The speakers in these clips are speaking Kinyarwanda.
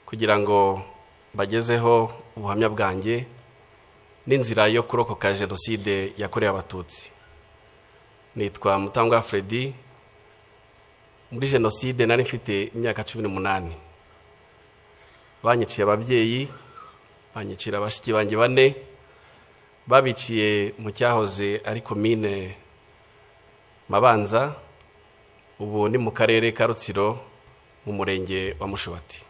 kugira ngo bagezeho ubuhamya bwanjye n'inzira yo kurokoka jenoside yakorewe abatutsi. Nitwa Mutangwa Freddy. Muri jenoside nari mfite imyaka 18. Banyiciye ababyeyi, banyicira abashiki banjye 4, babiciye mu cyahoze ari komine Mabanza, ubu ni mu karere ka Rutsiro mu murenge wa Mushubati.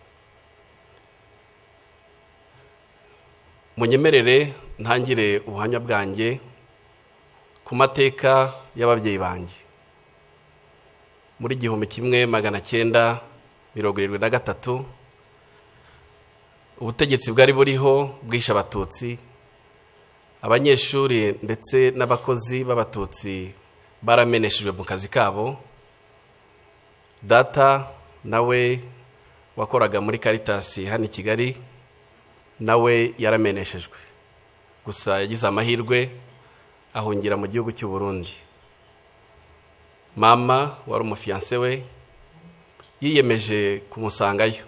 Munyemerere ntangire ubuhamya bwanjye ku mateka y'ababyeyi banjye. Muri 1973 ubutegetsi bwari buriho bwisha abatutsi, abanyeshuri ndetse n'abakozi b'abatutsi barameneshejwe mu kazi kabo. Data nawe wakoraga muri Caritas hano i Kigali, nawe yarameneshejwe, gusa yagize amahirwe ahungira mu gihugu cy'u Burundi. Mama wari umufiance we yiyemeje kumusangayo.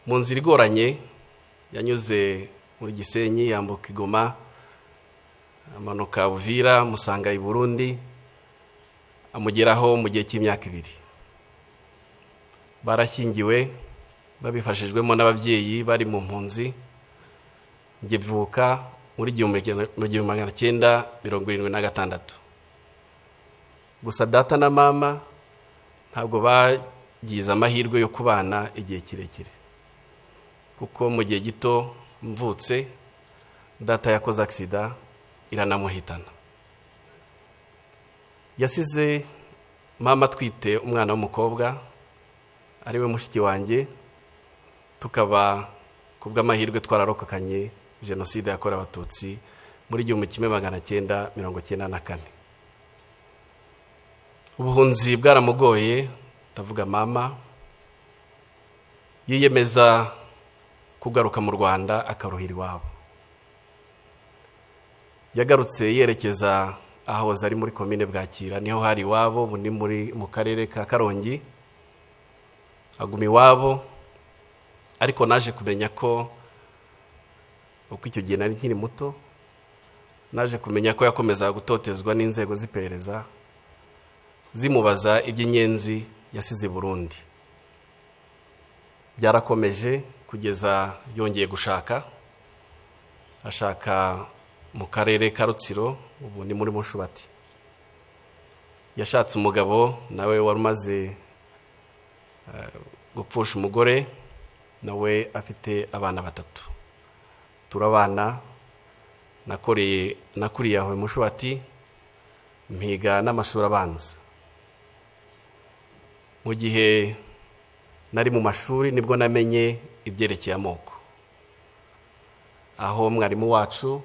Mu nzira igoranye yanyuze muri Gisenyi, yambuka Igoma, amanuka Uvira, musanga i Burundi, amugeraho mu gihe cy'imyaka 2. Barashyingiwe babifashijwemo n'ababyeyi bari mu mpunzi. Njye mvuka muri 1976. Gusa data na mama ntabwo bagize amahirwe yo kubana igihe kirekire, kuko mu gihe gito mvutse data yakoze accident iranamuhitana. Yasize mama twite umwana w'umukobwa ari we mushiki wanjye, tukaba kubw'amahirwe twararokokanye jenoside yakorewe abatutsi muri 1994. Ubuhunzi bwaramugoye, ndavuga mama yiyemeza kugaruka mu Rwanda akaruhira iwabo. Yagarutse yerekeza aho ari muri komine Bwakira, niho hari iwabo, bundi mu karere ka Karongi. Aguma iwabo, ariko naje kumenya ko uko icyo gihe nari nkiri muto, naje kumenya ko yakomeza gutotezwa n'inzego z'iperereza zimubaza iby'inyenzi yasize Burundi. Byarakomeje kugeza yongeye gushaka, ashaka mu karere ka Rutsiro, ubu ni muri Mushubati. Yashatse umugabo nawe wari umaze gupfusha umugore, nawe afite abana 3. Turabana, nakuriye aho Mushubati, mpiga n'amashuri abanza. Mu gihe nari mu mashuri nibwo namenye ibyerekeye amoko. Aho mwarimu wacu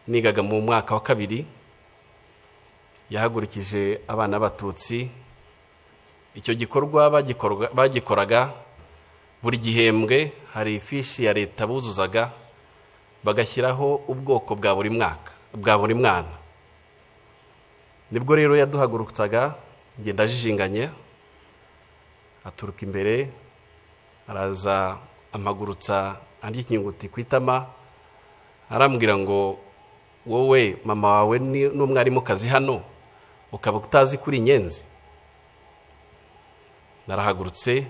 nigaga mu mwaka wa 2 yahagurikije abana b'abatutsi. Icyo gikorwa bagikoraga buri gihembwe, hari ifishi ya leta buzuzaga bagashyiraho ubwoko bwa buri mwaka, bwa buri mwana. Nibwo rero yaduhagurutsaga, ngenda jijinganye, aturuka imbere, araza amagurutsa andi ikinyuguti kwitama, arambwira ngo wowe mama wawe n'umwarimu kazi hano ukaba utazi kuri inyenzi. Narahagurutse,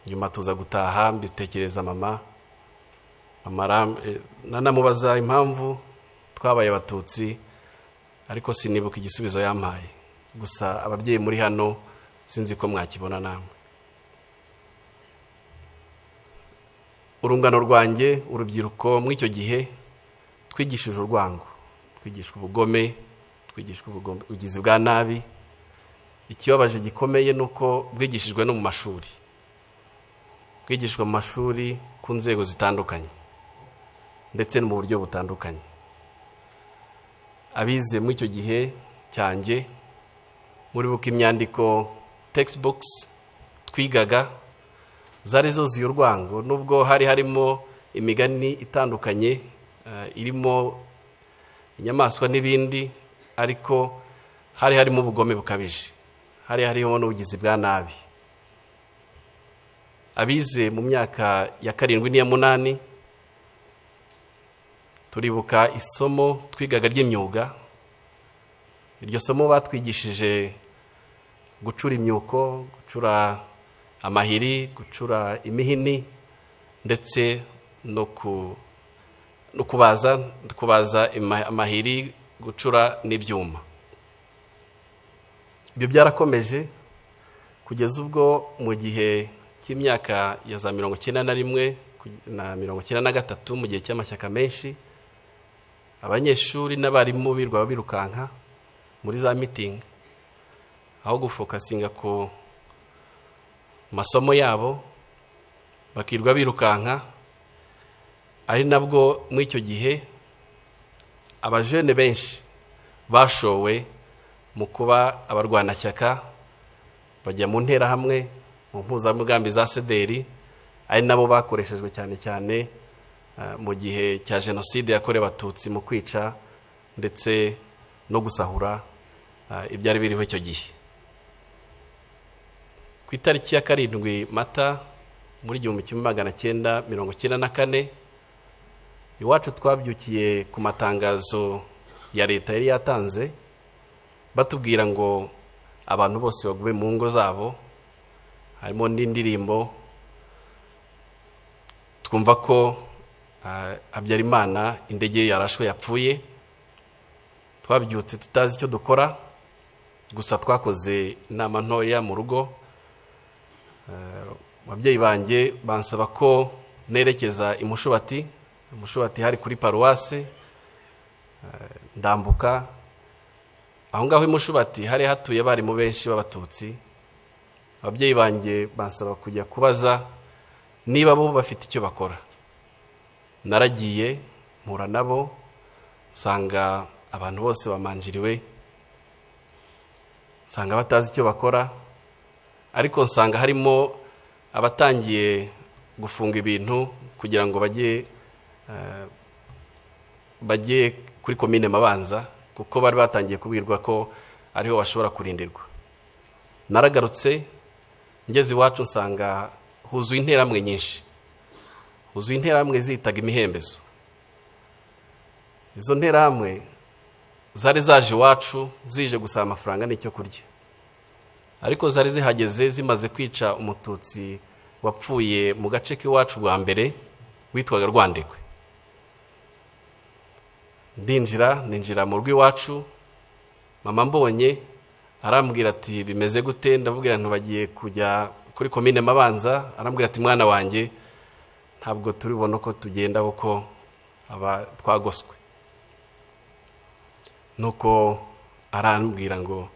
nyuma tuza gutaha, mbitekereza mama. Nanamubaza impamvu twabaye abatutsi, ariko sinibuka igisubizo yampaye. Gusa ababyeyi muri hano sinzi ko mwakibona namwe. Urungano rwanjye, urubyiruko mw'icyo gihe twigishije urwango, twigishwa ubugome, twigishwa ubugizi bwa nabi. Ikibabaje gikomeye nuko bwigishijwe no mu mashuri, bwigishwa mu mashuri ku nzego zitandukanye ndetse no mu buryo butandukanye. Abize mu icyo gihe cyanjye, muri buka imyandiko textbooks twigaga zari zuzuye urwango, nubwo hari harimo imigani itandukanye, irimo inyamaswa n'ibindi, ariko hari harimo ubugome bukabije, hari hariho n'ubugizi bwa nabi. abize mu myaka ya 7 n'iya 8 turibuka isomo twigaga ry'imyuga. Iryo somo batwigishije gucura imyuko, gucura amahiri, gucura imihini ndetse no kubaza amahiri, gucura n'ibyuma. Ibyo byarakomeje kugeza ubwo mu gihe cy'imyaka ya za 91 na 93 mu gihe cy'amashyaka menshi abanyeshuri n'abarimu birwa birukanka muri za meeting aho gufokasinga ku masomo yabo bakirwa birukanka. Ari nabwo muri icyo gihe abajene benshi bashowe mu kuba abarwanashyaka bajya mu ntera hamwe mu mpuzamugambi za sederi, ari nabo bakoreshejwe cyane cyane mu gihe cya jenoside yakorewe abatutsi mu kwica ndetse no gusahura ibyari biriho icyo gihe. Ku itariki ya 7 Mata muri 1994 iwacu twabyukiye ku matangazo ya leta yari yatanze batubwira ngo abantu bose bagume mu ngo zabo. Harimo n'indirimbo twumva ko Habyarimana indege yarashwe yapfuye. Twabyutse tutazi icyo dukora, gusa twakoze inama ntoya mu rugo. Ababyeyi banjye bansaba ko nerekeza Imushubati hari kuri paruwase. Ndambuka aho ngaho Imushubati hari hatuye bari mu benshi b'abatutsi. Ababyeyi banjye bansaba kujya kubaza niba bo bafite icyo bakora. Naragiye mpura nabo, sanga abantu bose bamanjiriwe, sanga batazi icyo bakora, ariko nsanga harimo abatangiye gufunga ibintu kugira ngo bajye kuri komine Mabanza, kuko bari batangiye kubwirwa ko ariho bashobora kurindirwa. Naragarutse ngeze iwacu nsanga huzuye interamwe nyinshi, huzuye interamwe zitaga imihembezo. Izo nterahamwe zari zaje iwacu zije gusaba amafaranga n'icyo kurya, ariko zari zihageze zimaze kwica umututsi wapfuye mu gace k'iwacu bwa mbere witwaga Rwandekwe. Ninjira mu rugo iwacu, mama mbonye arambwira ati bimeze gute? Ndavugira nti bagiye kujya kuri komine Mabanza. Arambwira ati mwana wanjye ntabwo turibona ko tugenda uko aba twagoswe. Nuko arambwira ngo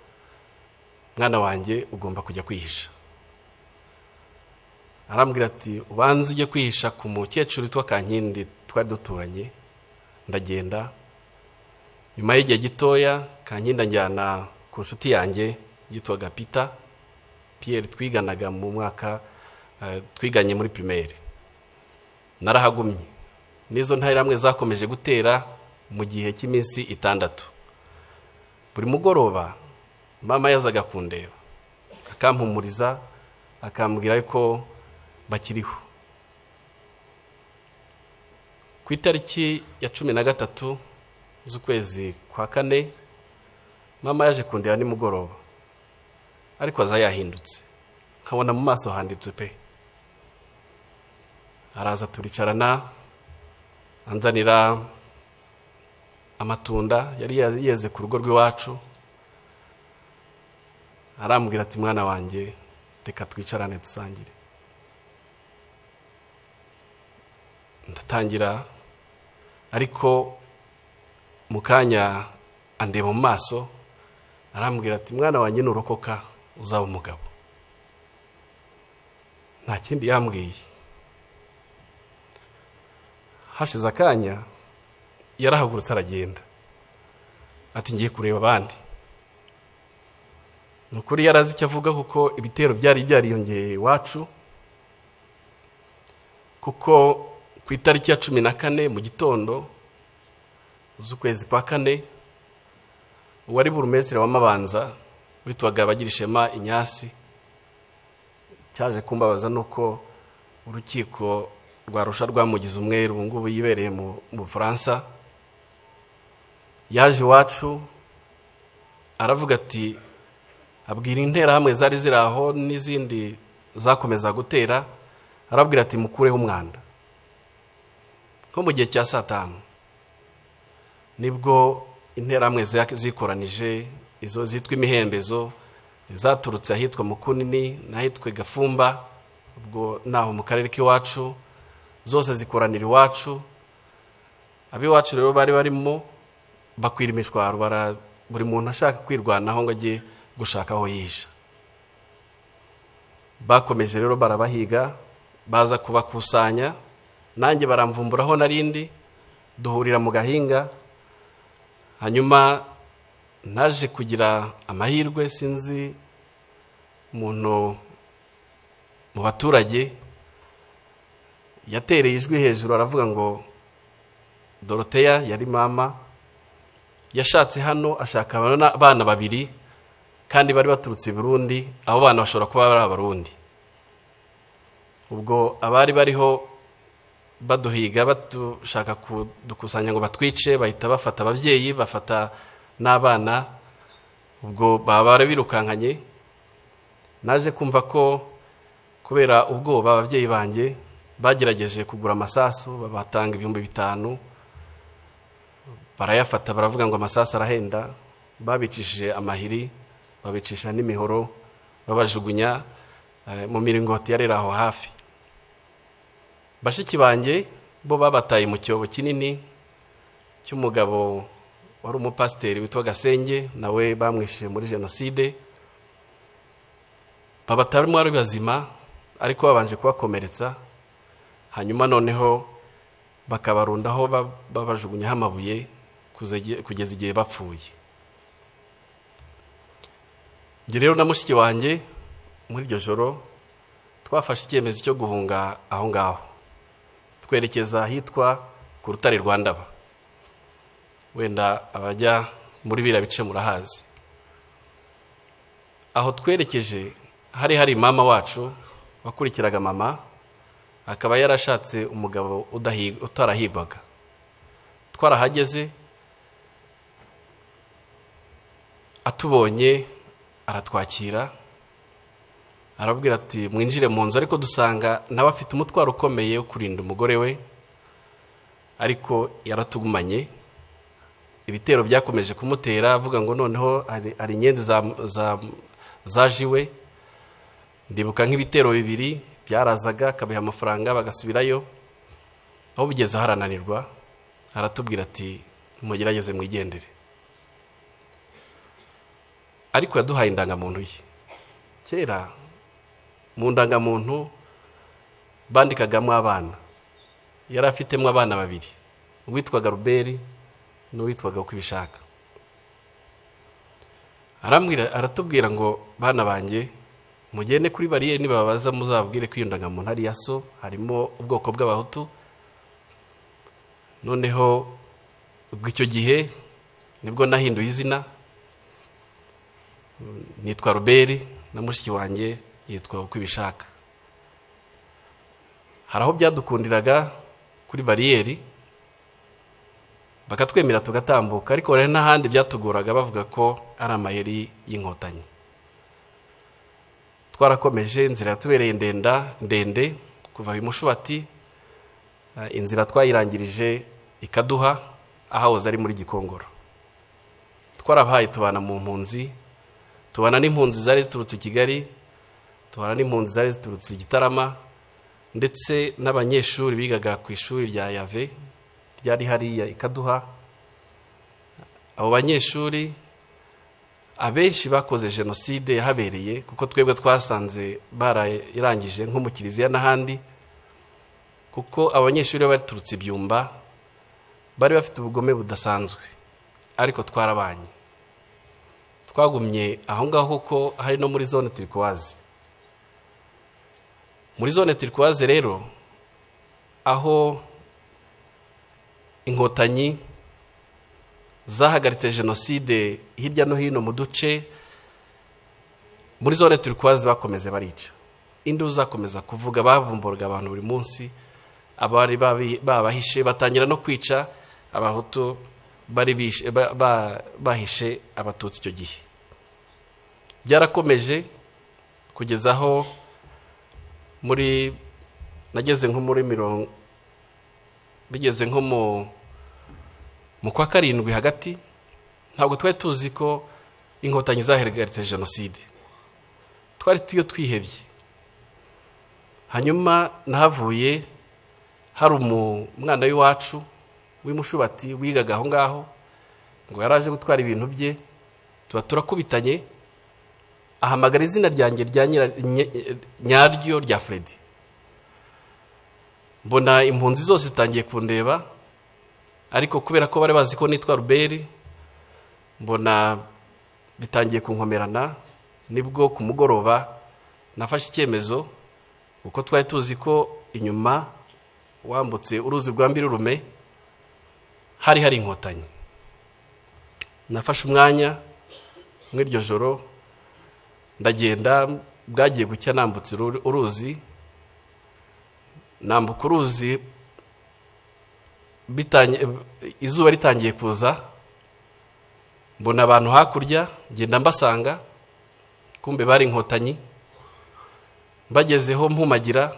mwana wanjye ugomba kujya kwihisha. Arambwira ati ubanze ujye kwihisha ku mukecuru witwa Kankindi twari duturanye. Ndagenda, nyuma y'igihe gitoya Kankindi anjyana ku nshuti yanjye yitwaga Pierre, twiganaga mu mwaka twiganye muri primaire. Narahagumye. Nizo nterahamwe zakomeje gutera mu gihe cy'iminsi 6. Buri mugoroba mama yazaga kundeba akampumuriza, akambwira ko bakiriho. Ku itariki ya 13 z'ukwezi kwa 4 mama yaje kundeba ni mugoroba, ariko aza yahindutse, nkabona mu maso handitse pe. Araza turicarana, anzanira amatunda yari yeze ku rugo rw'iwacu. Arambwira ati mwana wanjye reka twicarane dusangire. Ndatangira, ariko mukanya andeba mu maso arambwira ati mwana wanjye nurokoka uzaba umugabo. Nta kindi yambwiye. Hashize akanya yarahagurutse aragenda, ati ngiye kureba abandi. Nukuri yarazi icyo avuga, kuko ibitero byari byariyongeye iwacu. Kuko ku itariki ya 14 mu gitondo z'ukwezi kwa 4 uwari burumestre wa Mabanza witwaga Bagirishema Inyasi cyaje kumbabaza nuko urukiko rwa Arusha rwamugize umweru ubu ngubu yibereye mu Bufaransa, yaje iwacu aravuga ati, abwira interahamwe zari ziri aho n'izindi zakomeza gutera, arabwira ati mukureho umwanda. Ko mu gihe cya saa 5 nibwo interahamwe zikoranije, izo zitwa imihembezo, zaturutse ahitwa Mukunini n'ahitwa Gafumba, ubwo naho mu karere k'iwacu, zose zikoranira iwacu. Abiwacu rero bari barimo bakwira imishwaro, buri muntu ashaka kwirwanaho ngo ajye gushaka aho yisha. Bakomeje rero barabahiga, baza kubakusanya, nanjye baramvumburaho narindi, duhurira mu Gahinga. Hanyuma naje kugira amahirwe, sinzi umuntu mu baturage yatereye ijwi hejuru aravuga ngo Dorothea yari mama, yashatse hano ashaka abana 2 kandi bari baturutse i Burundi. Abo bana bashobora kuba bari abarundi. Ubwo abari bariho baduhiga batushaka kudukusanya ngo batwice, bahita bafata ababyeyi, bafata n'abana. Ubwo baba birukankanye. Naje kumva ko kubera ubwoba ababyeyi banjye bagerageje kugura amasasu, babatanga 5,000, barayafata, baravuga ngo amasasu arahenda. Babicishije amahiri, babicisha n'imihoro, babajugunya mu miringoti yarera aho hafi. Bashiki banjye bo babataye mu cyobo kinini cy'umugabo wari umupasiteri witwa Gasenge, nawe bamwishe muri jenoside. Babatarimo ari bazima, ariko babanje kubakomeretsa. Hanyuma noneho bakabarundaho babajugunyaho amabuye kugeza igihe bapfuye. Nge rero na mushiki wanjye muri iryo joro twafashe icyemezo cyo guhunga aho ngaho, twerekeza ahitwa ku Rutare rwa Ndaba. Wenda abajya muri bira bice murahazi. Aho twerekeje hari mama wacu wakurikiraga mama, akaba yarashatse umugabo utarahigwaga. Twarahageze, atubonye aratwakira, arabwira ati mwinjire mu nzu, ariko dusanga nawe afite umutwaro ukomeye wo kurinda umugore we, ariko yaratugumanye. Ibitero byakomeje kumutera, avuga ngo noneho ari inyenzi zajiwe. Ndibuka nk'ibitero 2 byarazaga, akabiha amafaranga bagasubirayo. Aho bigeze harananirwa, aratubwira ati mugerageze mwigendere. Ariko yaduhaye indangamuntu ye. Kera mu ndangamuntu bandikagamo abana, yari afitemo abana 2, uwitwaga Ruberi n'uwitwaga Ukwibishaka. Aratubwira ngo bana banjye mugende kuri bariyeri, nibabaza muzabwire ko iyo ndangamuntu ari ya so, harimo ubwoko bw'abahutu. Noneho ubwo icyo gihe nibwo nahinduye izina, nitwa Ruberi na mushiki wanjye yitwa Ukwibishaka. Hari aho byadukundiraga kuri bariyeri bakatwemera tugatambuka, ariko rero n'ahandi byatugoraga bavuga ko ari amayeri y'inkotanyi. Twarakomeje, inzira yatubereye ndende kuva Mushubati. Inzira twayirangirije Ikaduha, ahahoze ari muri Gikongoro. Twarabaye tubana mu mpunzi, tubana n'impunzi zari ziturutse Kigali, tubana n'impunzi zari ziturutse Gitarama, ndetse n'abanyeshuri bigaga ku ishuri rya Yave ryari hariya Ikaduha. Abo banyeshuri abenshi bakoze jenoside yahabereye, kuko twebwe twasanze barayirangije nko mu Kiliziya n'ahandi, kuko abanyeshuri baturutse Ibyumba bari bafite ubugome budasanzwe, ariko twarabanye. Twagumye aho ngaho kuko hari no muri zone turquoise. Muri zone turquoise rero, aho inkotanyi zahagaritse jenoside hirya no hino mu duce, muri zone turquoise bakomeze barica. indi uzakomeza kuvuga bavumburaga abantu buri munsi abari babahishe batangira no kwica abahutu bari bahishe abatutsi icyo gihe. Byarakomeje kugeza aho nageze nko muri bigeze nko mu kwa karindwi hagati, ntabwo twari tuzi ko inkotanyi zahagaritse jenoside, twari twihebye. Hanyuma nahavuye hari umwana w'iwacu w'imushubati wigaga aho ngaho, ngo yaraje gutwara ibintu bye, turakubitanye, ahamagara izina ryanjye nyaryo rya Freddy. Mbona impunzi zose zitangiye kundeba, ariko kubera ko bari bazi ko nitwa Ruberi, mbona bitangiye kunkomerana. Nibwo ku mugoroba nafashe icyemezo, kuko twari tuzi ko inyuma wambutse uruzi rwa Mbirurume hari inkotanyi. Nafashe umwanya mw'iryo joro ndagenda, bwagiye gucya nambutse uruzi, nambuka uruzi izuba ritangiye kuza, mbona abantu hakurya, ngenda mbasanga, kumbe bari inkotanyi. Mbagezeho mpumagira,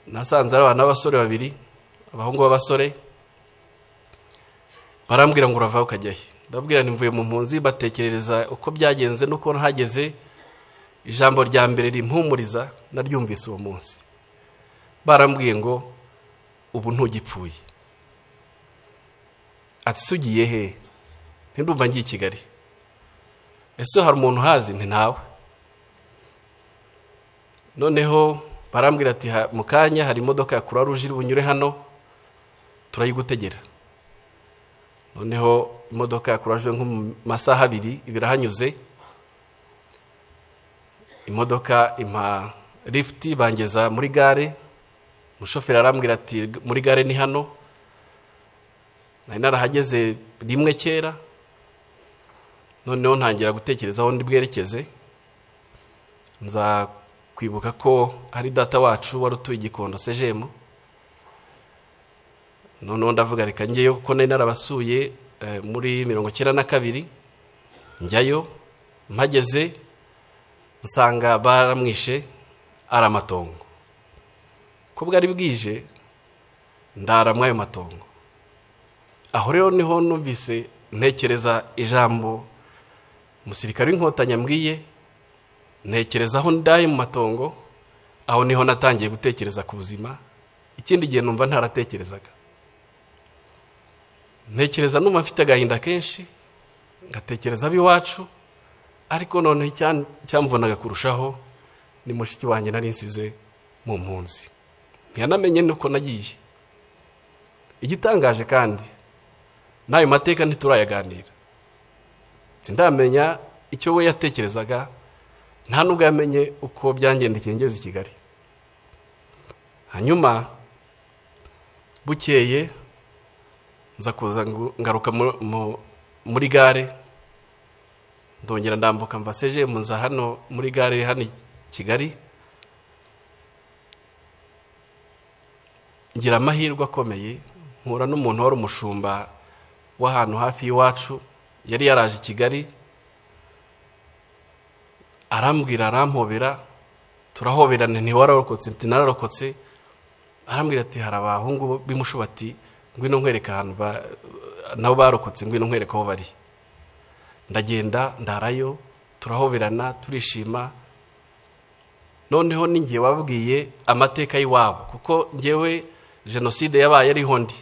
nasanze ari abana b'abasore babiri, abahungu b'abasore. Barambwira ngo urava ukajya he? Ndababwira nti mvuye mu mpunzi. Batekerereza uko byagenze nuko nahageze. Ijambo rya mbere rimpumuriza naryumvise uwo munsi. Barambwiye ngo ubu ntugipfuye. Ati sugiye he? Ndumva ngiye i Kigali. Ese hari umuntu hazi? Nti ntawe. Noneho barambwira ati mu kanya hari imodoka ya Croix Rouge iri bunyure hano, turayigutegera. Noneho imodoka ya Croix Rouge nko mu masaha 2 ibirahanyuze. Imodoka impa lift bangeza muri gare. Umushoferi arambwira ati muri gare ni hano. Nari narahageze rimwe kera. Noneho ntangira gutekereza aho ndi bwerekeze. Nza kwibuka ko hari data wacu wari utuye Gikondo Sejemo. Noneho ndavuga reka ngeyo, kuko nari narabasuye muri 92 njyayo. Mpageze nsanga baramwishe ari amatongo. Ko bwari bwije ndara mwayo matongo. Aho rero niho numvise ntekereza ijambo umusirikare w'inkotanyi ambwiye, ntekereza aho ndaye mu matongo. Aho niho natangiye gutekereza ku buzima. Ikindi gihe numva ntaratekerezaga. Ntekereza numva mfite agahinda kenshi, ngatekereza abiwacu, ariko none cyamvunaga kurushaho ni mushiki wanjye nari nsize mu mpunzi. Ntiyanamenye nuko nagiye. Igitangaje kandi nayo mateka ntiturayaganira. Sindamenya icyo we yatekerezaga, nta nubwo yamenye uko byangendekeye ngeze i Kigali. Hanyuma bukeye nza kuza ngaruka muri gare, ndongera ndambuka mva Sejemo nza hano muri gare hano Kigali. Ngira amahirwe akomeye, mpura n'umuntu wari umushumba w'ahantu hafi y'iwacu, yari yaraje i Kigali. Arambwira, arampobera, turahoberana, ntiwararokotse? Nti nararokotse. Arambwira ati hari abahungu b'imushubati, ngwino nkwereka ahantu nabo barokotse, ngwino nkwereka aho bari. Ndagenda ndarayo, turahoberana, turishima. Noneho ningiye wabwiye amateka y'iwabo, kuko ngewe jenoside yabaye ariho ndi,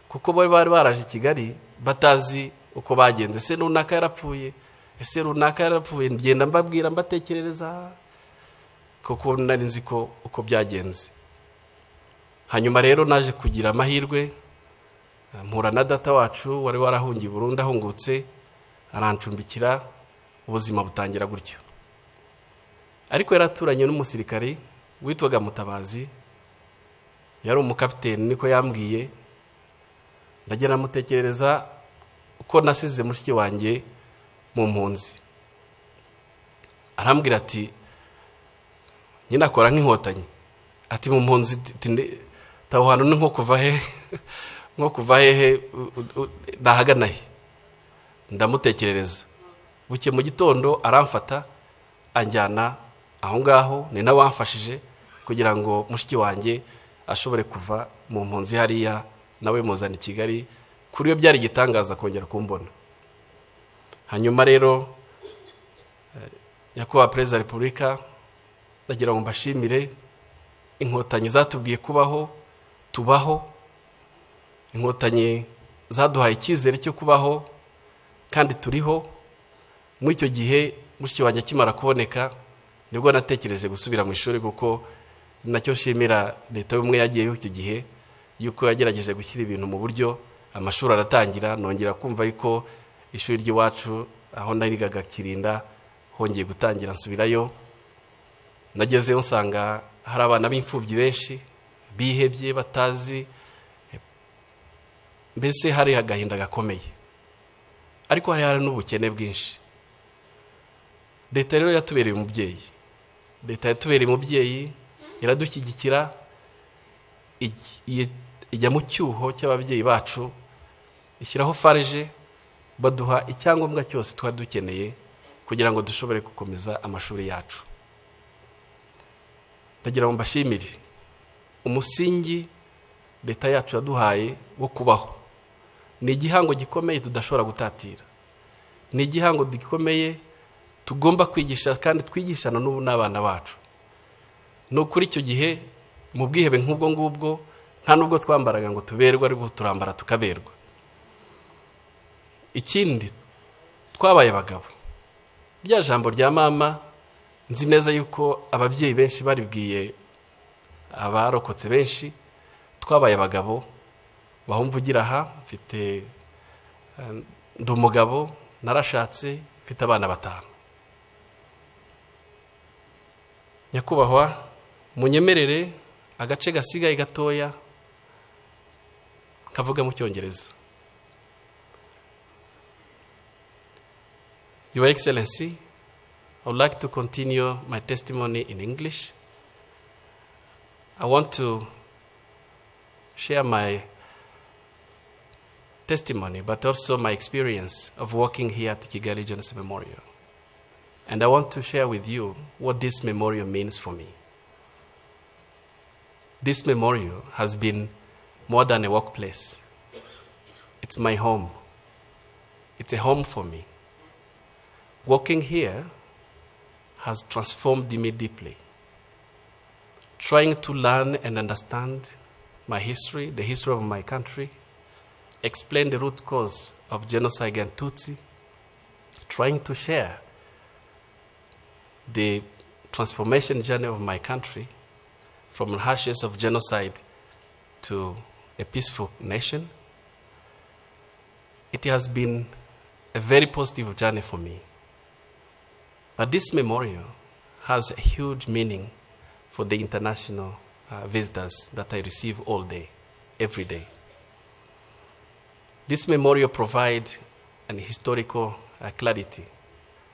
kuko bari baraje i Kigali batazi uko bagenze. Ese runaka yarapfuye, ese runaka yarapfuye. Ngenda mbabwira, mbatekerereza, kuko nari nzi ko uko byagenze. Hanyuma rero naje kugira amahirwe, mpura na data wacu wari warahungiye Burundi, ahungutse arancumbikira, ubuzima butangira gutyo. Ariko yaraturanye n'umusirikari witwaga Mutabazi, yari umukapiteni niko yambwiye. Ndagera mutekerereza uko nasize mushiki wanjye mu mpunzi. Arambwira ati nyine akora nk'inkotanyi ati mu mpunzi taho hano ni nko kuva hehe nahagana he. Ndamutekerereza, buke mu gitondo aramfata anjyana aho ngaho, ni nawe wamfashije kugira ngo mushiki wanjye ashobore kuva mu mpunzi hariya nawe muzana i Kigali. Kuri yo byari igitangaza kongera kumbona. Hanyuma rero nyakubahwa Perezida wa Repubulika, ndagira ngo mbashimire, inkotanyi zatubwiye kubaho tubaho, inkotanyi zaduhaye icyizere cyo kubaho kandi turiho. Muri icyo gihe mushiki wanjye akimara kuboneka nibwo natekereje gusubira mu ishuri, kuko nacyo nshimira leta y'ubumwe yagiyeyo icyo gihe, yuko yagerageje gushyira ibintu mu buryo. Amashuri aratangira, nongera kumva yuko ishuri ry'iwacu aho narigaga Kirinda hongeye gutangira, nsubirayo. Nagezeyo nsanga hari abana b'imfubyi benshi bihebye batazi, mbese hari agahinda gakomeye, ariko hari n'ubukene bwinshi. Leta rero yatubereye umubyeyi, leta yatubereye umubyeyi, iradushyigikira, ijya mu cyuho cy'ababyeyi bacu, ishyiraho farije, baduha icyangombwa cyose twari dukeneye kugira ngo dushobore gukomeza amashuri yacu. Ndagira ngo mbashimire umusingi leta yacu yaduhaye wo kubaho. Ni igihango gikomeye tudashobora gutatira, ni igihango gikomeye tugomba kwigisha kandi twigishana n'ubu n'abana bacu. No kuri icyo gihe mu bwihebe nk'ubwo ngubwo nta nubwo twambaraga ngo tuberwe, ariko turambara tukaberwa. Ikindi, twabaye abagabo. Rya jambo rya mama nzi neza yuko ababyeyi benshi baribwiye abarokotse benshi, twabaye abagabo. Bahumvugira aha, mfite ndi umugabo, narashatse, mfite abana 5. Nyakubahwa, munyemerere agace gasigaye gatoya kavuga mu Cyongereza. Your Excellency, I would like to continue my testimony in English. I want to share my testimony, but also my experience of working here at Kigali Genocide Memorial. And I want to share with you what this memorial means for me. This memorial has been more than a workplace. It's my home. It's a home for me. Working here has transformed me deeply. Trying to learn and understand my history, the history of my country, explain the root cause of genocide against Tutsi, trying to share the transformation journey of my country from the ashes of genocide to a peaceful nation. It has been a very positive journey for me. But this memorial has a huge meaning for the international visitors that I receive all day, every day. This memorial provides an historical clarity.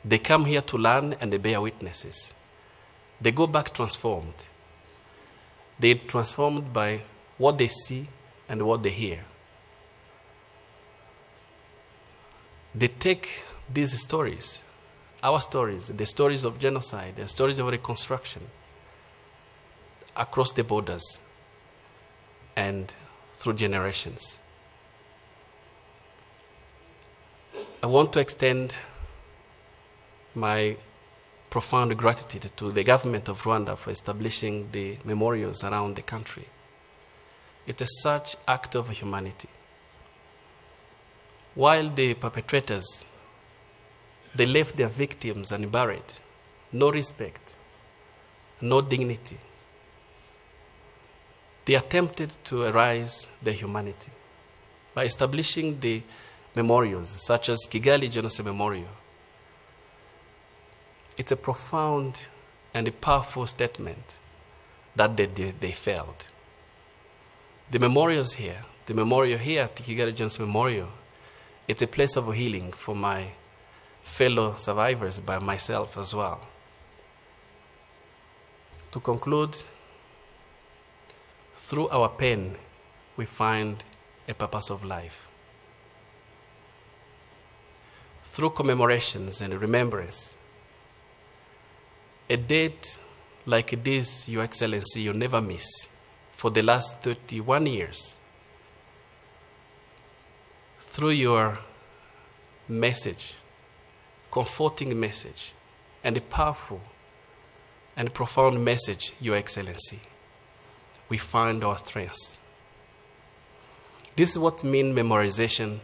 They come here to learn and they bear witnesses. They go back transformed. They're transformed by what they see and what they hear. They take these stories, our stories, the stories of genocide, the stories of reconstruction, across the borders and through generations. I want to extend my profound gratitude to the government of Rwanda for establishing the memorials around the country. It is such act of humanity. While the perpetrators, they left their victims unburied, no respect, no dignity. They attempted to erase their humanity by establishing the memorials, such as Kigali Genocide Memorial. It's a profound and a powerful statement that they failed. The memorials here, the memorial here at Kigali Genocide Memorial, it's a place of healing for my fellow survivors, by myself as well. To conclude, through our pain, we find a purpose of life. Through commemorations and remembrance, a date like this, Your Excellency, you never miss for the last 31 years. Through your message, comforting message, and a powerful and profound message, Your Excellency, we find our strengths. This is what means memorization